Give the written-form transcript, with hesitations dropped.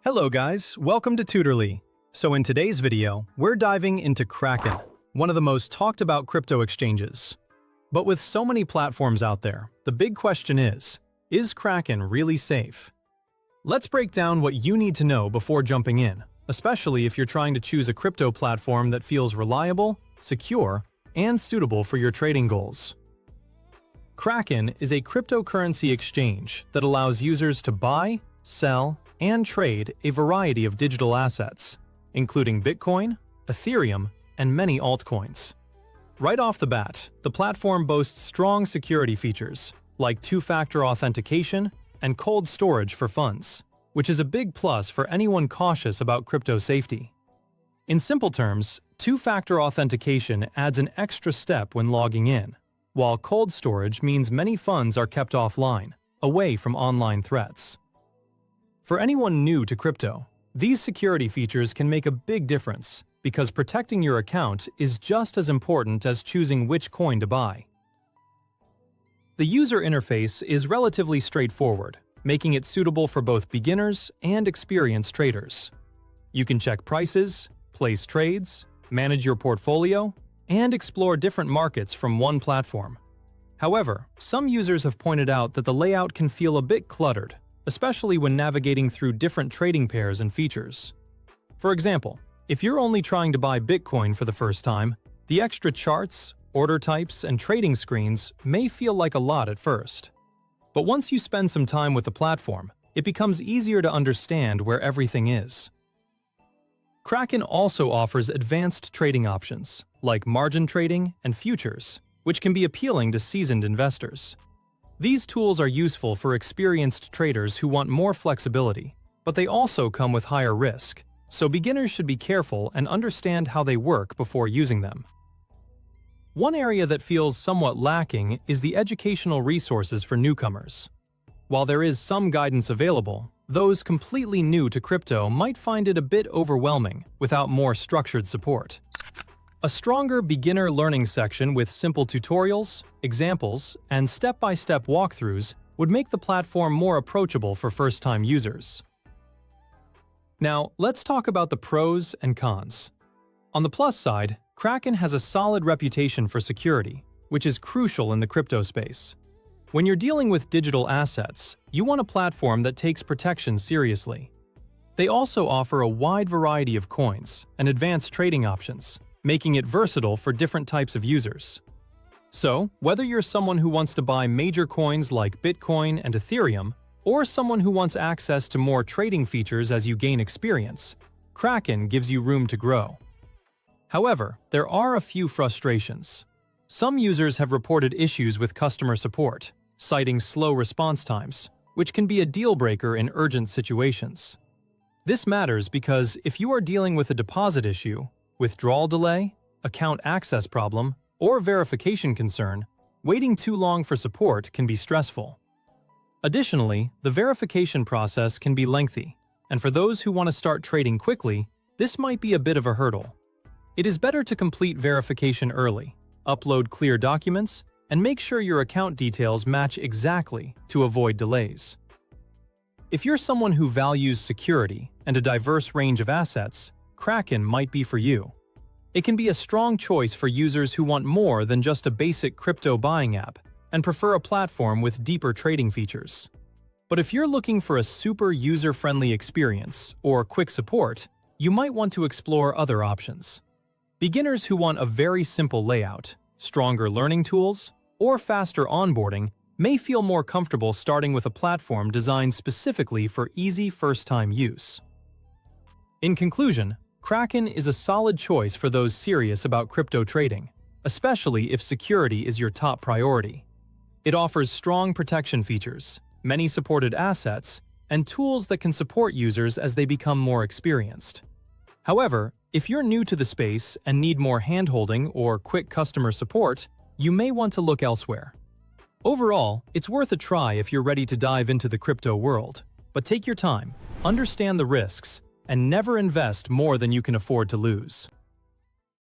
Hello guys, welcome to Tutorly. So in today's video, we're diving into Kraken, one of the most talked about crypto exchanges. But with so many platforms out there, the big question is Kraken really safe? Let's break down what you need to know before jumping in, especially if you're trying to choose a crypto platform that feels reliable, secure, and suitable for your trading goals. Kraken is a cryptocurrency exchange that allows users to buy, sell, and trade a variety of digital assets, including Bitcoin, Ethereum, and many altcoins. Right off the bat, the platform boasts strong security features, like two-factor authentication and cold storage for funds, which is a big plus for anyone cautious about crypto safety. In simple terms, two-factor authentication adds an extra step when logging in, while cold storage means many funds are kept offline, away from online threats. For anyone new to crypto, these security features can make a big difference because protecting your account is just as important as choosing which coin to buy. The user interface is relatively straightforward, making it suitable for both beginners and experienced traders. You can check prices, place trades, manage your portfolio, and explore different markets from one platform. However, some users have pointed out that the layout can feel a bit cluttered, especially when navigating through different trading pairs and features. For example, if you're only trying to buy Bitcoin for the first time, the extra charts, order types, and trading screens may feel like a lot at first. But once you spend some time with the platform, it becomes easier to understand where everything is. Kraken also offers advanced trading options, like margin trading and futures, which can be appealing to seasoned investors. These tools are useful for experienced traders who want more flexibility, but they also come with higher risk, so beginners should be careful and understand how they work before using them. One area that feels somewhat lacking is the educational resources for newcomers. While there is some guidance available, those completely new to crypto might find it a bit overwhelming without more structured support. A stronger beginner learning section with simple tutorials, examples, and step-by-step walkthroughs would make the platform more approachable for first-time users. Now, let's talk about the pros and cons. On the plus side, Kraken has a solid reputation for security, which is crucial in the crypto space. When you're dealing with digital assets, you want a platform that takes protection seriously. They also offer a wide variety of coins and advanced trading options, making it versatile for different types of users. So, whether you're someone who wants to buy major coins like Bitcoin and Ethereum, or someone who wants access to more trading features as you gain experience, Kraken gives you room to grow. However, there are a few frustrations. Some users have reported issues with customer support, citing slow response times, which can be a deal-breaker in urgent situations. This matters because if you are dealing with a deposit issue, withdrawal delay, account access problem, or verification concern, waiting too long for support can be stressful. Additionally, the verification process can be lengthy, and for those who want to start trading quickly, this might be a bit of a hurdle. It is better to complete verification early, upload clear documents, and make sure your account details match exactly to avoid delays. If you're someone who values security and a diverse range of assets, Kraken might be for you. It can be a strong choice for users who want more than just a basic crypto buying app and prefer a platform with deeper trading features. But if you're looking for a super user-friendly experience or quick support, you might want to explore other options. Beginners who want a very simple layout, stronger learning tools, or faster onboarding may feel more comfortable starting with a platform designed specifically for easy first-time use. In conclusion, Kraken is a solid choice for those serious about crypto trading, especially if security is your top priority. It offers strong protection features, many supported assets, and tools that can support users as they become more experienced. However, if you're new to the space and need more handholding or quick customer support, you may want to look elsewhere. Overall, it's worth a try if you're ready to dive into the crypto world, but take your time, understand the risks, and never invest more than you can afford to lose.